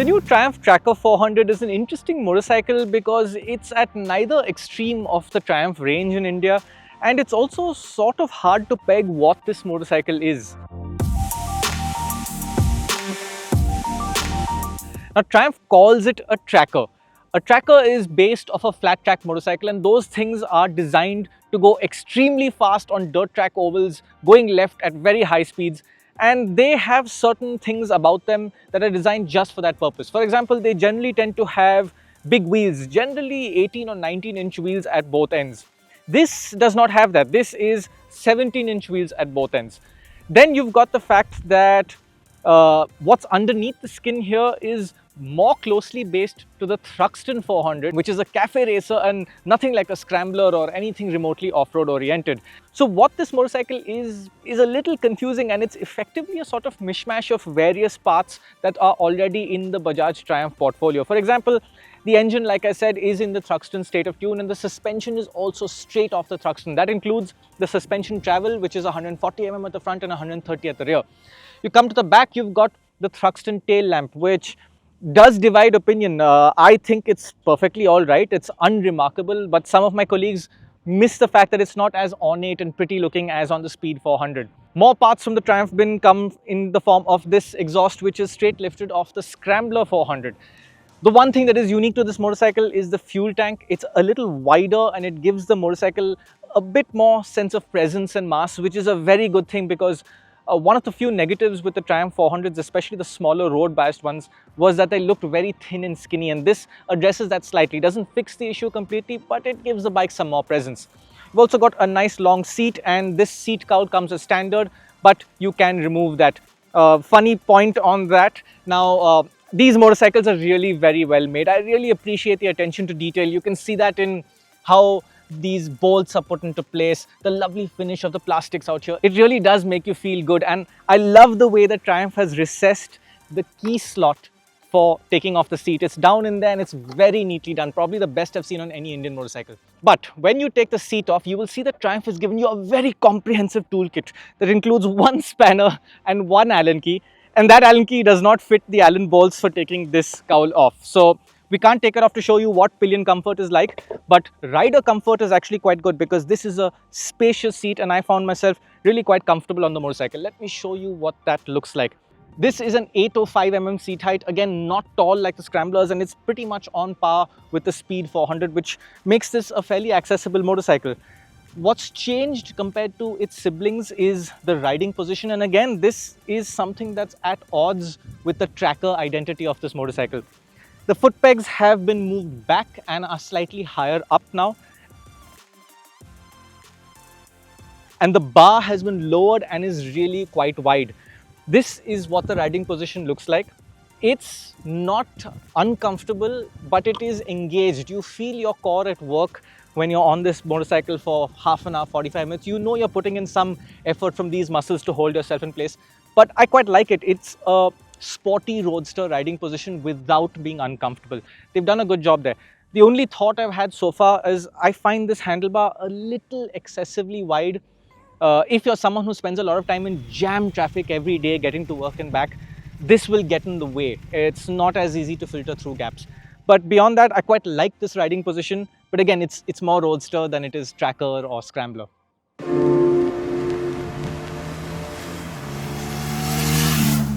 new Triumph Tracker 400 is an interesting motorcycle because it's at neither extreme of the Triumph range in India, and it's also sort of hard to peg what this motorcycle is. Now, Triumph calls it a tracker. A tracker is based off a flat track motorcycle, and those things are designed to go extremely fast on dirt track ovals, going left at very high speeds, and they have certain things about them that are designed just for that purpose. For example, they generally tend to have big wheels, generally 18 or 19-inch wheels at both ends. This does not have that. This is 17-inch wheels at both ends. Then you've got the fact that what's underneath the skin here is more closely based to the Thruxton 400, which is a cafe racer and nothing like a scrambler or anything remotely off-road oriented. So what this motorcycle is a little confusing, and it's effectively a sort of mishmash of various parts that are already in the Bajaj Triumph portfolio. For example, the engine, like I said, is in the Thruxton state of tune, and the suspension is also straight off the Thruxton. That includes the suspension travel, which is 140 mm at the front and 130 at the rear. You come to the back, you've got the Thruxton tail lamp, which does divide opinion. I think it's perfectly all right. It's unremarkable, but some of my colleagues miss the fact that it's not as ornate and pretty looking as on the Speed 400. More parts from the Triumph bin come in the form of this exhaust, which is straight lifted off the Scrambler 400. The one thing that is unique to this motorcycle is the fuel tank. It's a little wider and it gives the motorcycle a bit more sense of presence and mass, which is a very good thing, because one of the few negatives with the Triumph 400s, especially the smaller road-biased ones, was that they looked very thin and skinny, and this addresses that slightly. Doesn't fix the issue completely, but it gives the bike some more presence. We've also got a nice long seat, and this seat cowl comes as standard, but you can remove that. Funny point on that. Now, these motorcycles are really very well made. I really appreciate the attention to detail. You can see that in how these bolts are put into place, the lovely finish of the plastics out here. It really does make you feel good, and I love the way that Triumph has recessed the key slot for taking off the seat. It's down in there and it's very neatly done, probably the best I've seen on any Indian motorcycle. But when you take the seat off, you will see that Triumph has given you a very comprehensive toolkit that includes one spanner and one Allen key, and that Allen key does not fit the Allen bolts for taking this cowl off. So we can't take it off to show you what pillion comfort is like, but rider comfort is actually quite good because this is a spacious seat and I found myself really quite comfortable on the motorcycle. Let me show you what that looks like. This is an 805 mm seat height, again not tall like the Scramblers, and it's pretty much on par with the Speed 400, which makes this a fairly accessible motorcycle. What's changed compared to its siblings is the riding position, and again this is something that's at odds with the tracker identity of this motorcycle. The foot pegs have been moved back and are slightly higher up now. And the bar has been lowered and is really quite wide. This is what the riding position looks like. It's not uncomfortable, but it is engaged. You feel your core at work when you're on this motorcycle for half an hour, 45 minutes. You know you're putting in some effort from these muscles to hold yourself in place. But I quite like it. It's a sporty roadster riding position without being uncomfortable. They've done a good job there. The only thought I've had so far is I find this handlebar a little excessively wide. If you're someone who spends a lot of time in jam traffic every day getting to work and back, this will get in the way. It's not as easy to filter through gaps. But beyond that, I quite like this riding position. But again, it's more roadster than it is tracker or scrambler.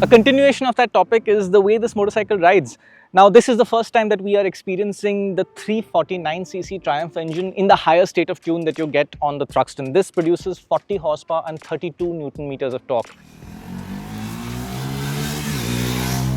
A continuation of that topic is the way this motorcycle rides. Now, this is the first time that we are experiencing the 349cc Triumph engine in the higher state of tune that you get on the Thruxton. This produces 40 horsepower and 32 Newton meters of torque.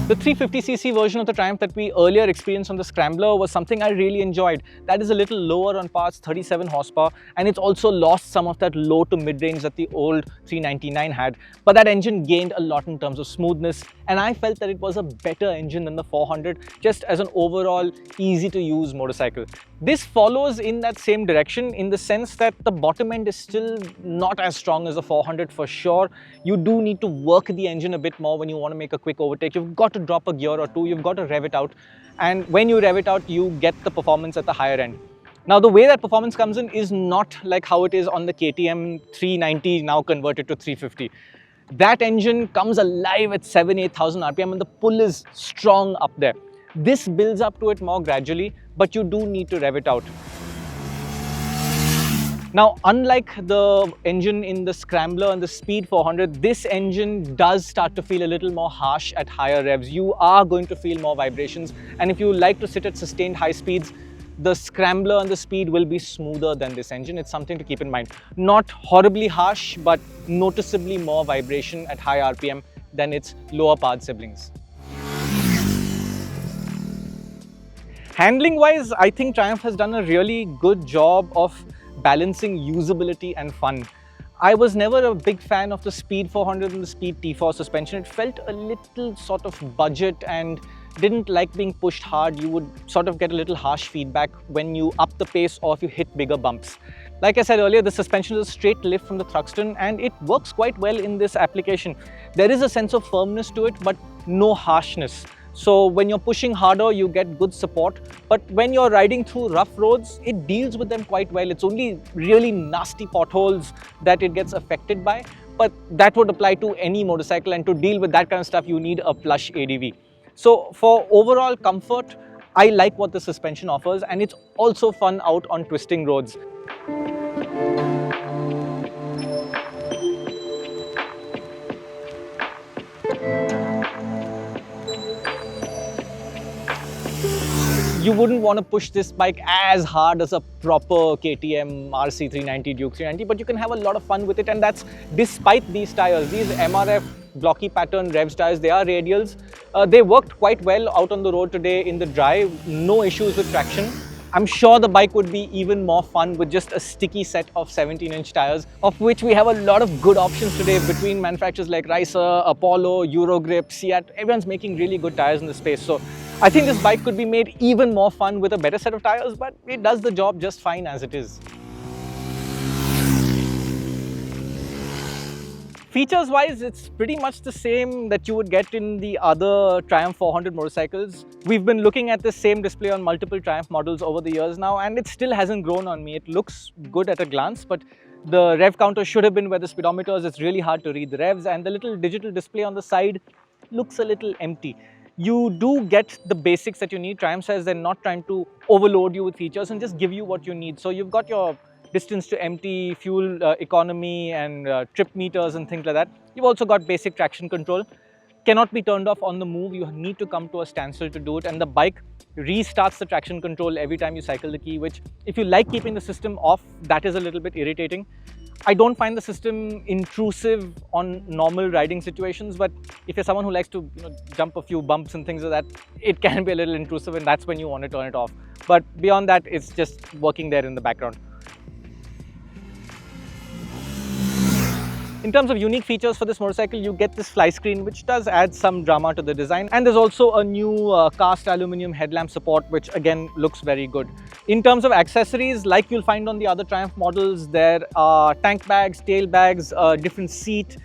The 350cc version of the Triumph that we earlier experienced on the Scrambler was something I really enjoyed. That is a little lower on parts, 37 horsepower, and it's also lost some of that low to mid-range that the old 399 had. But that engine gained a lot in terms of smoothness, and I felt that it was a better engine than the 400, just as an overall easy-to-use motorcycle. This follows in that same direction in the sense that the bottom end is still not as strong as the 400 for sure. You do need to work the engine a bit more when you want to make a quick overtake. You've got to drop a gear or two, you've got to rev it out, and when you rev it out, you get the performance at the higher end. Now, the way that performance comes in is not like how it is on the KTM 390, now converted to 350. That engine comes alive at 7,000-8,000 RPM and the pull is strong up there. This builds up to it more gradually, but you do need to rev it out. Now, unlike the engine in the Scrambler and the Speed 400, this engine does start to feel a little more harsh at higher revs. You are going to feel more vibrations, and if you like to sit at sustained high speeds, the Scrambler and the Speed will be smoother than this engine. It's something to keep in mind. Not horribly harsh, but noticeably more vibration at high RPM than its lower powered siblings. Handling wise, I think Triumph has done a really good job of balancing usability and fun. I was never a big fan of the Speed 400 and the Speed T4 suspension. It felt a little sort of budget and didn't like being pushed hard. You would sort of get a little harsh feedback when you up the pace or if you hit bigger bumps. Like I said earlier, the suspension is a straight lift from the Thruxton and it works quite well in this application. There is a sense of firmness to it, but no harshness. So when you're pushing harder, you get good support. But when you're riding through rough roads, it deals with them quite well. It's only really nasty potholes that it gets affected by. But that would apply to any motorcycle, and to deal with that kind of stuff, you need a plush ADV. So for overall comfort, I like what the suspension offers, and it's also fun out on twisting roads. You wouldn't want to push this bike as hard as a proper KTM RC390 Duke 390, but you can have a lot of fun with it, and that's despite these tires. These MRF blocky pattern revs tires, they are radials. They worked quite well out on the road today in the dry, no issues with traction. I'm sure the bike would be even more fun with just a sticky set of 17-inch tires, of which we have a lot of good options today between manufacturers like Ricer, Apollo, Eurogrip, Seat. Everyone's making really good tires in the space. So I think this bike could be made even more fun with a better set of tires, but it does the job just fine as it is. Features wise, it's pretty much the same that you would get in the other Triumph 400 motorcycles. We've been looking at this same display on multiple Triumph models over the years now, and it still hasn't grown on me. It looks good at a glance, but the rev counter should have been where the speedometer is. It's really hard to read the revs, and the little digital display on the side looks a little empty. You do get the basics that you need. Triumph says they're not trying to overload you with features and just give you what you need. So you've got your distance to empty, fuel economy and trip meters and things like that. You've also got basic traction control. Cannot be turned off on the move. You need to come to a standstill to do it, and the bike restarts the traction control every time you cycle the key, which if you like keeping the system off, that is a little bit irritating. I don't find the system intrusive on normal riding situations, but if you're someone who likes to jump a few bumps and things like that, it can be a little intrusive, and that's when you want to turn it off. But beyond that, it's just working there in the background. In terms of unique features for this motorcycle, you get this fly screen, which does add some drama to the design. And there's also a new cast aluminum headlamp support, which again looks very good. In terms of accessories, like you'll find on the other Triumph models, there are tank bags, tail bags, different seat,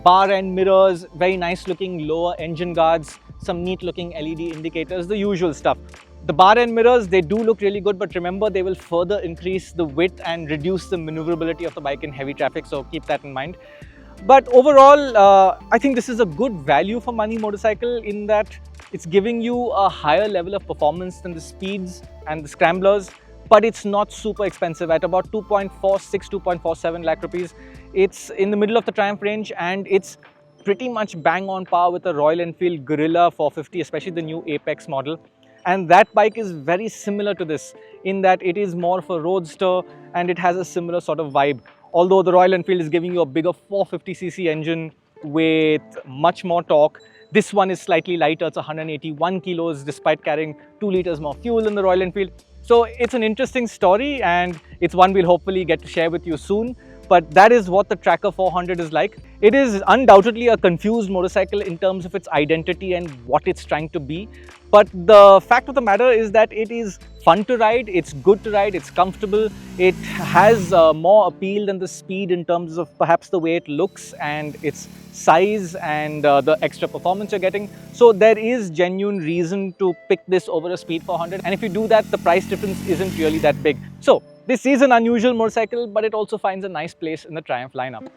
bar end mirrors, very nice looking lower engine guards, some neat looking LED indicators, the usual stuff. The bar end mirrors, they do look really good, but remember they will further increase the width and reduce the maneuverability of the bike in heavy traffic, so keep that in mind. But overall, I think this is a good value for money motorcycle in that it's giving you a higher level of performance than the Speeds and the Scramblers, but it's not super expensive at about 2.46, 2.47 lakh rupees. It's in the middle of the Triumph range, and it's pretty much bang on par with the Royal Enfield Guerrilla 450, especially the new Apex model. And that bike is very similar to this in that it is more of a roadster and it has a similar sort of vibe. Although the Royal Enfield is giving you a bigger 450cc engine with much more torque, this one is slightly lighter. It's 181 kilos despite carrying 2 liters more fuel than the Royal Enfield. So it's an interesting story, and it's one we'll hopefully get to share with you soon. But that is what the Tracker 400 is like. It is undoubtedly a confused motorcycle in terms of its identity and what it's trying to be. But the fact of the matter is that it is fun to ride, it's good to ride, it's comfortable. It has more appeal than the Speed in terms of perhaps the way it looks and its size and the extra performance you're getting. So there is genuine reason to pick this over a Speed 400. And if you do that, the price difference isn't really that big. So this is an unusual motorcycle, but it also finds a nice place in the Triumph lineup.